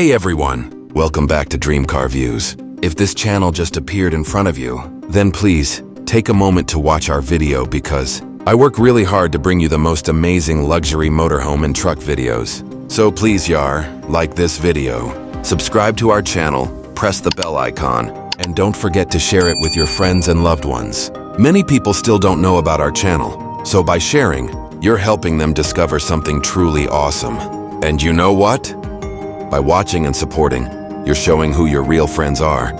Hey everyone, welcome back to Dream Car Views. If this channel just appeared in front of you, then please take a moment to watch our video because I work really hard to bring you the most amazing luxury motorhome and truck videos. So please like this video, subscribe to our channel, press the bell icon, and don't forget to share it with your friends and loved ones. Many people still don't know about our channel, so by sharing, you're helping them discover something truly awesome. And you know what? By watching and supporting, you're showing who your real friends are.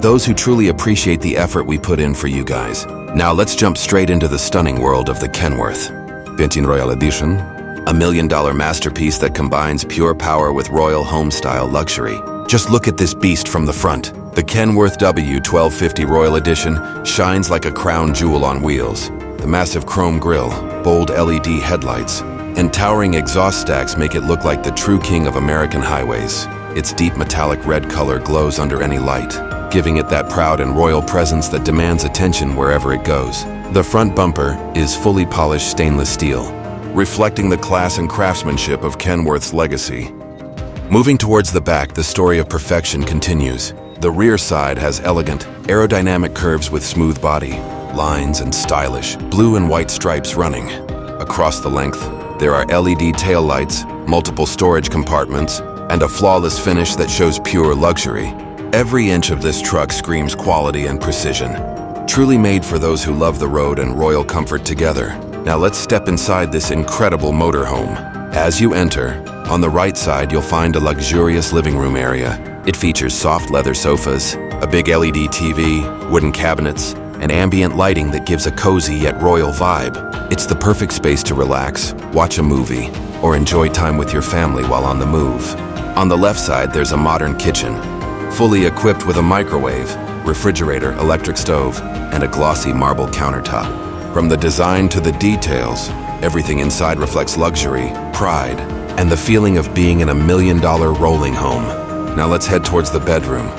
Those who truly appreciate the effort we put in for you guys. Now let's jump straight into the stunning world of the Kenworth W1250 Royal Edition, a $1 million masterpiece that combines pure power with royal home-style luxury. Just look at this beast from the front. The Kenworth W1250 Royal Edition shines like a crown jewel on wheels. The massive chrome grille, bold LED headlights, and towering exhaust stacks make it look like the true king of American highways. Its deep metallic red color glows under any light, giving it that proud and royal presence that demands attention wherever it goes. The front bumper is fully polished stainless steel, reflecting the class and craftsmanship of Kenworth's legacy. Moving towards the back, the story of perfection continues. The rear side has elegant, aerodynamic curves with smooth body, lines, and stylish blue and white stripes running across the length. There are LED taillights, multiple storage compartments, and a flawless finish that shows pure luxury. Every inch of this truck screams quality and precision, truly made for those who love the road and royal comfort together. Now let's step inside this incredible motorhome. As you enter, on the right side you'll find a luxurious living room area. It features soft leather sofas, a big LED TV, wooden cabinets, and ambient lighting that gives a cozy yet royal vibe. It's the perfect space to relax, watch a movie, or enjoy time with your family while on the move. On the left side, there's a modern kitchen, fully equipped with a microwave, refrigerator, electric stove, and a glossy marble countertop. From the design to the details, everything inside reflects luxury, pride, and the feeling of being in a $1 million rolling home. Now let's head towards the bedroom.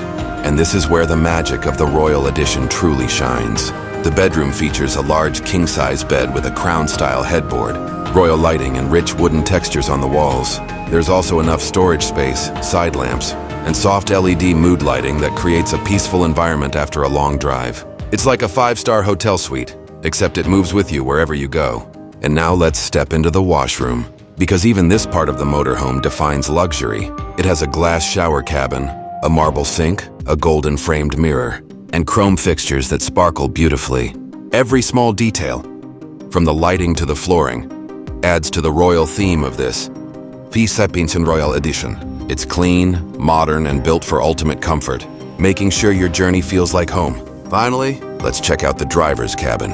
And this is where the magic of the Royal Edition truly shines. The bedroom features a large king-size bed with a crown-style headboard, royal lighting, and rich wooden textures on the walls. There's also enough storage space, side lamps, and soft LED mood lighting that creates a peaceful environment after a long drive. It's like a 5-star hotel suite, except it moves with you wherever you go. And now let's step into the washroom, because even this part of the motorhome defines luxury. It has a glass shower cabin, a marble sink, a golden framed mirror, and chrome fixtures that sparkle beautifully. Every small detail, from the lighting to the flooring, adds to the royal theme of this W1250 Royal Edition. It's clean, modern, and built for ultimate comfort, making sure your journey feels like home. Finally, let's check out the driver's cabin,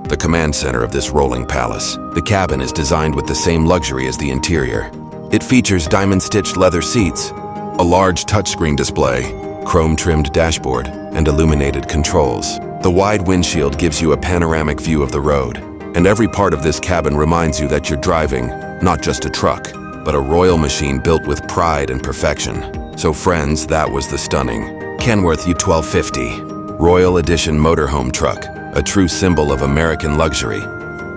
the command center of this rolling palace. The cabin is designed with the same luxury as the interior. It features diamond-stitched leather seats, a large touchscreen display, chrome-trimmed dashboard, and illuminated controls. The wide windshield gives you a panoramic view of the road, and every part of this cabin reminds you that you're driving not just a truck, but a royal machine built with pride and perfection. So friends, that was the stunning Kenworth W1250 Royal Edition motorhome truck, a true symbol of American luxury,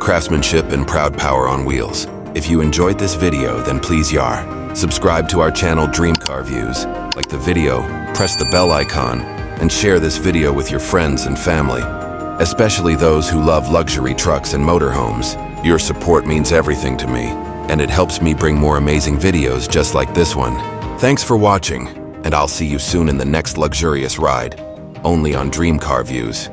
craftsmanship, and proud power on wheels. If you enjoyed this video, then please subscribe to our channel Dream Car Views, like the video, press the bell icon, and share this video with your friends and family, especially those who love luxury trucks and motorhomes. Your support means everything to me, and it helps me bring more amazing videos just like this one. Thanks for watching, and I'll see you soon in the next luxurious ride, only on Dream Car Views.